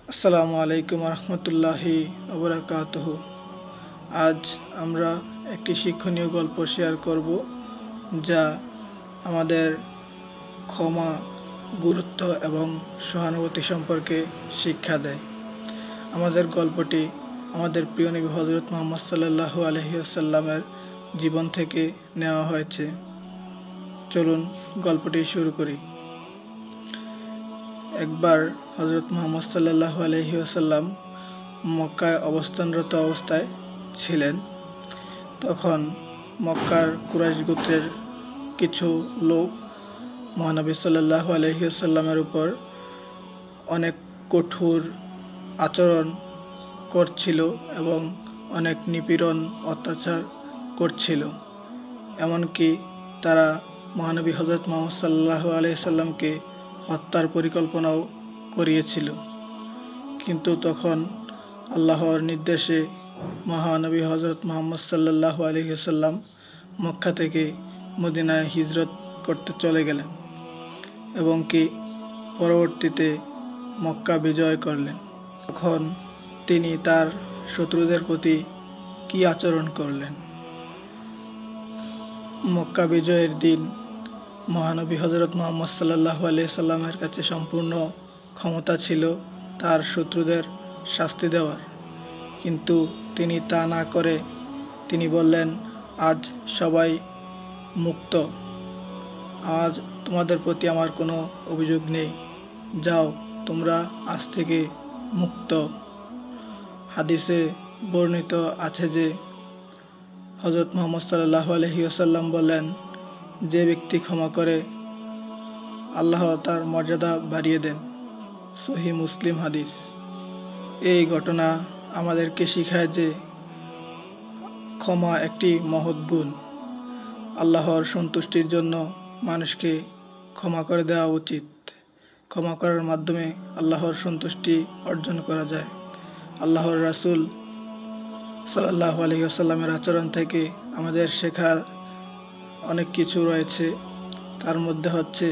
আসসালামু আলাইকুম রহমতুল্লাহি ওবরাকাতুহু। আজ আমরা একটি শিক্ষণীয় গল্প শেয়ার করব, যা আমাদের ক্ষমা, গুরুত্ব এবং সহানুভূতি সম্পর্কে শিক্ষা দেয়। আমাদের গল্পটি আমাদের প্রিয় নবী হযরত মুহাম্মদ সাল্লাল্লাহু আলাইহি ওয়াসাল্লামের জীবন থেকে নেওয়া হয়েছে। চলুন গল্পটি শুরু করি। একবার হযরত মুহাম্মদ সাল্লাল্লাহু আলাইহি ওয়াসাল্লাম মক্কায় অবস্থানরত অবস্থায় ছিলেন। তখন মক্কার কুরাইশ গোত্রের কিছু লোক মহানবী সাল্লাল্লাহু আলাইহি ওয়াসাল্লামের উপর অনেক কঠোর আচরণ করছিল এবং অনেক নিপীড়ন অত্যাচার করছিল। এমনকি তারা মহানবী হযরত মুহাম্মদ সাল্লাল্লাহু আলাইহি ওয়াসাল্লামকে হত্যার পরিকল্পনাও করিয়েছিল। কিন্তু তখন আল্লাহর নির্দেশে মহানবী হযরত মুহাম্মদ সাল্লাল্লাহু আলাইহি ওয়াসাল্লাম মক্কা থেকে মদিনায় হিজরত করতে চলে গেলেন এবং কি পরবর্তীতে মক্কা বিজয় করলেন। তখন তিনি তার শত্রুদের প্রতি কি আচরণ করলেন? মক্কা বিজয়ের দিন মহানবী হযরত মুহাম্মদ সাল্লাল্লাহু আলাইহি সাল্লামের কাছে সম্পূর্ণ ক্ষমতা ছিল তার শত্রুদের শাস্তি দেওয়ার, কিন্তু তিনি তা না করে তিনি বললেন, আজ সবাই মুক্ত, আজ তোমাদের প্রতি আমার কোনো অভিযোগ নেই, যাও তোমরা আজ থেকে মুক্ত। হাদিসে বর্ণিত আছে যে হযরত মুহাম্মদ সাল্লাল্লাহু আলাইহি ওয়াসাল্লাম বলেন, যে ব্যক্তি ক্ষমা করে আল্লাহ তার মর্যাদা বাড়িয়ে দেন। সহিহ মুসলিম হাদিস। এই ঘটনা আমাদেরকে শিখায় যে ক্ষমা একটি মহৎ গুণ। আল্লাহর সন্তুষ্টির জন্য মানুষকে ক্ষমা করে দেওয়া উচিত। ক্ষমা করার মাধ্যমে আল্লাহর সন্তুষ্টি অর্জন করা যায়। আল্লাহর রাসূল সাল্লাল্লাহু আলাইহি ওয়াসাল্লামের আচরণ থেকে আমাদের শেখার অনেক কিছু রয়েছে। তার মধ্যে হচ্ছে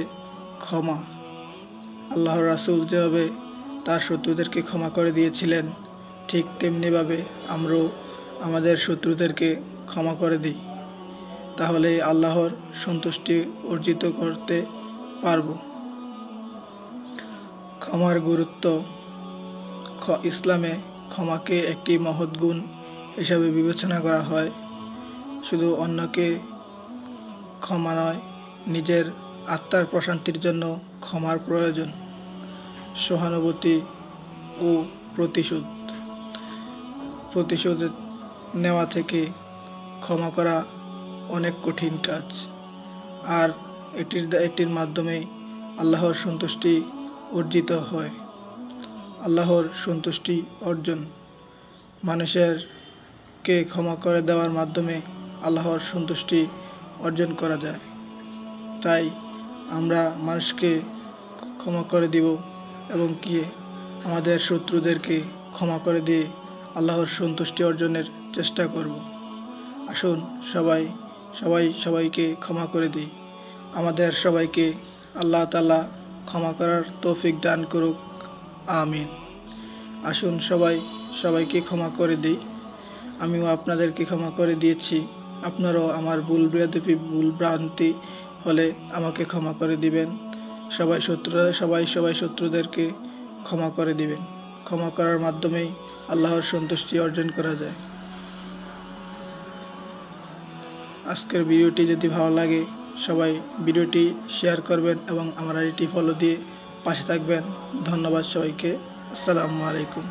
ক্ষমা। আল্লাহর রাসূল যেভাবে তার শত্রুদেরকে ক্ষমা করে দিয়েছিলেন, ঠিক তেমনিভাবে আমরাও আমাদের শত্রুদেরকে ক্ষমা করে দিই, তাহলে আল্লাহর সন্তুষ্টি অর্জিত করতে পারব। ক্ষমার গুরুত্ব। ইসলামে ক্ষমাকে একটি মহৎ গুণ হিসাবে বিবেচনা করা হয়। শুধু অন্যকে ক্ষমা নয়, নিজের আত্মার প্রশান্তির জন্য ক্ষমার প্রয়োজন। সহানুভূতি ও প্রতিশোধ নেওয়া থেকে ক্ষমা করা অনেক কঠিন কাজ, আর এটির মাধ্যমে আল্লাহর সন্তুষ্টি অর্জিত হয়। আল্লাহর সন্তুষ্টি অর্জন। মানুষেরকে ক্ষমা করে দেওয়ার মাধ্যমে আল্লাহর সন্তুষ্টি অর্জন করা যায়। তাই আমরা মানুষকে ক্ষমা করে দিব এবং কি আমাদের শত্রুদেরকে ক্ষমা করে দিয়ে আল্লাহর সন্তুষ্টি অর্জনের চেষ্টা করব। আসুন সবাইকে ক্ষমা করে দিই। আমাদের সবাইকে আল্লাহ তাআলা ক্ষমা করার তৌফিক দান করুক, আমিন। আসুন সবাইকে ক্ষমা করে দিই। আমিও আপনাদেরকে ক্ষমা করে দিয়েছি। আপনারাও আমার ভুল ভ্রান্তি হলে আমাকে ক্ষমা করে দিবেন। সবাই শত্রুদেরকে ক্ষমা করে দিবেন। ক্ষমা করার মাধ্যমেই আল্লাহর সন্তুষ্টি অর্জন করা যায়। আজকের ভিডিওটি যদি ভালো লাগে, সবাই ভিডিওটি শেয়ার করবেন এবং আমার আইডিটি ফলো দিয়ে পাশে থাকবেন। ধন্যবাদ সবাইকে। আসসালামু আলাইকুম।